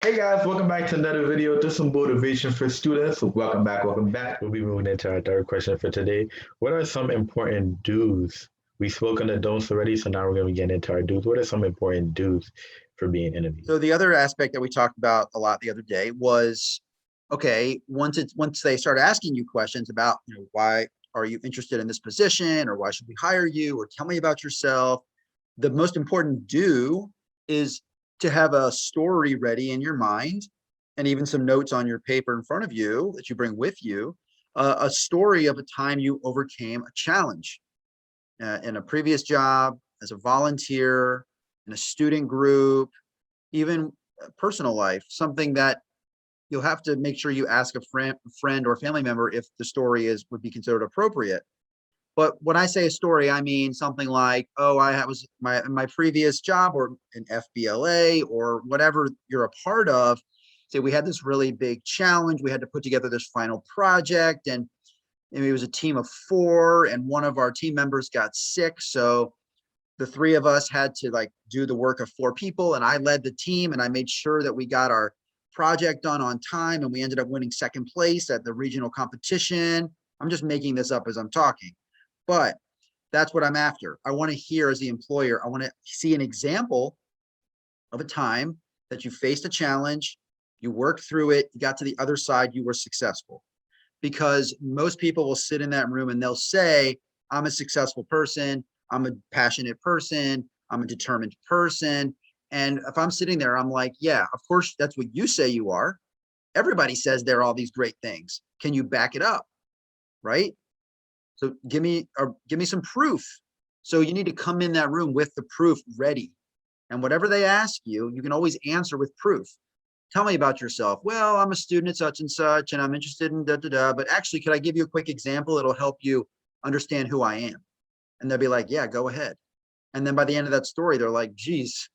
Hey guys, welcome back to another video. Just some motivation for students. So welcome back, welcome back. We'll be moving into our third question for today. What are some important do's? We spoke on the don'ts already, so now we're going to get into our do's. What are some important do's for being interviewed? So the other aspect that we talked about a lot the other day was, okay, once they start asking you questions about, why are you interested in this position, or why should we hire you, or tell me about yourself, the most important do is to have a story ready in your mind, and even some notes on your paper in front of you that you bring with you, a story of a time you overcame a challenge in a previous job, as a volunteer, in a student group, even personal life, something that you'll have to make sure you ask a friend or family member if the story would be considered appropriate. But when I say a story, I mean something like, oh, I was my previous job, or an FBLA, or whatever you're a part of. Say we had this really big challenge. We had to put together this final project, and it was a team of 4, and one of our team members got sick. So the 3 of us had to do the work of 4 people, and I led the team, and I made sure that we got our project done on time, and we ended up winning 2nd place at the regional competition. I'm just making this up as I'm talking, but that's what I'm after. I want to hear, as the employer, I want to see an example of a time that you faced a challenge, you worked through it, you got to the other side, you were successful. Because most people will sit in that room and they'll say, I'm a successful person, I'm a passionate person, I'm a determined person. And if I'm sitting there, I'm like, yeah, of course, that's what you say you are. Everybody says they're all these great things. Can you back it up? Right? So give me some proof. So you need to come in that room with the proof ready. And whatever they ask you, you can always answer with proof. Tell me about yourself. Well, I'm a student at such and such, and I'm interested in da da da. But actually, could I give you a quick example? It'll help you understand who I am. And they'll be like, yeah, go ahead. And then by the end of that story, they're like, geez,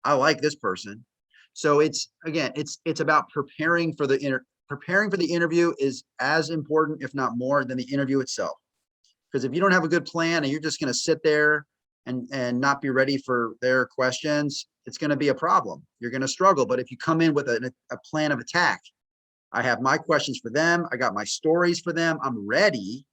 I like this person. So it's about preparing for the interview is as important, if not more, than the interview itself. Because if you don't have a good plan and you're just going to sit there and not be ready for their questions, it's going to be a problem. You're going to struggle. But if you come in with a plan of attack, I have my questions for them, I got my stories for them, I'm ready,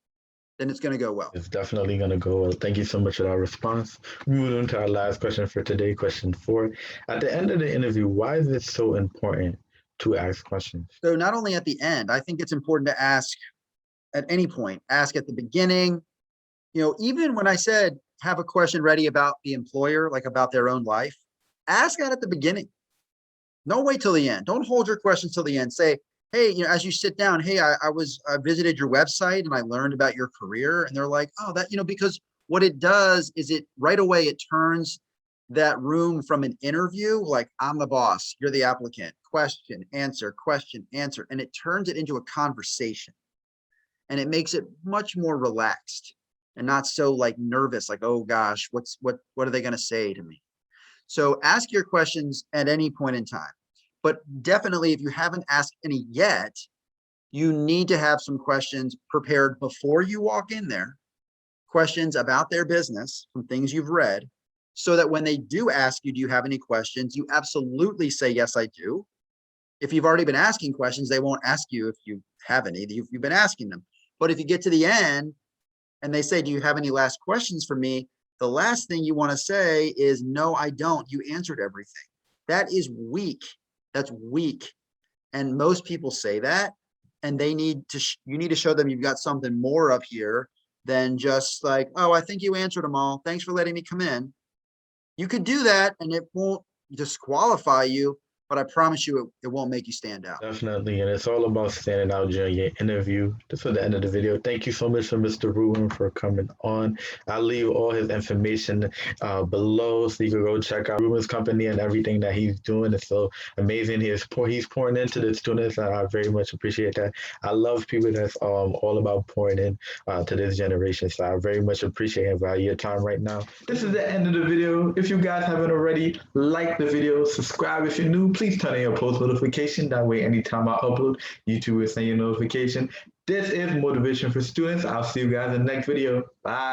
then it's going to go well. It's definitely going to go well. Thank you so much for that response. Moving on to our last question for today, question 4. At the end of the interview, why is it so important to ask questions? So not only at the end, I think it's important to ask at any point, ask at the beginning. Even when I said have a question ready about the employer, like about their own life, ask that at the beginning. Don't wait till the end. Don't hold your questions till the end. Say, hey, as you sit down, hey, I visited your website and I learned about your career. And they're like, oh, that, because what it does is it right away, it turns that room from an interview, like I'm the boss, you're the applicant, question, answer, and it turns it into a conversation. And it makes it much more relaxed and not so nervous, like, oh gosh, what are they going to say to me? So ask your questions at any point in time. But definitely, if you haven't asked any yet, you need to have some questions prepared before you walk in there, questions about their business, some things you've read, so that when they do ask you, do you have any questions? You absolutely say, yes, I do. If you've already been asking questions, they won't ask you if you have any. You've been asking them. But if you get to the end and they say, do you have any last questions for me? The last thing you want to say is, no, I don't. You answered everything. That is weak. That's weak. And most people say that, and you need to show them you've got something more up here than just like, oh, I think you answered them all. Thanks for letting me come in. You could do that and it won't disqualify you, but I promise you it won't make you stand out. Definitely, and it's all about standing out during your interview. This was the end of the video. Thank you so much for Mr. Rubin for coming on. I'll leave all his information below so you can go check out Rubin's company and everything that he's doing. It's so amazing. He's pouring into the students, and I very much appreciate that. I love people that's all about pouring in to this generation, so I very much appreciate and value your time right now. This is the end of the video. If you guys haven't already, like the video, subscribe if you're new. Please turn on your post notification. That way, anytime I upload, YouTube will send you a notification. This is Motivation for Students. I'll see you guys in the next video. Bye.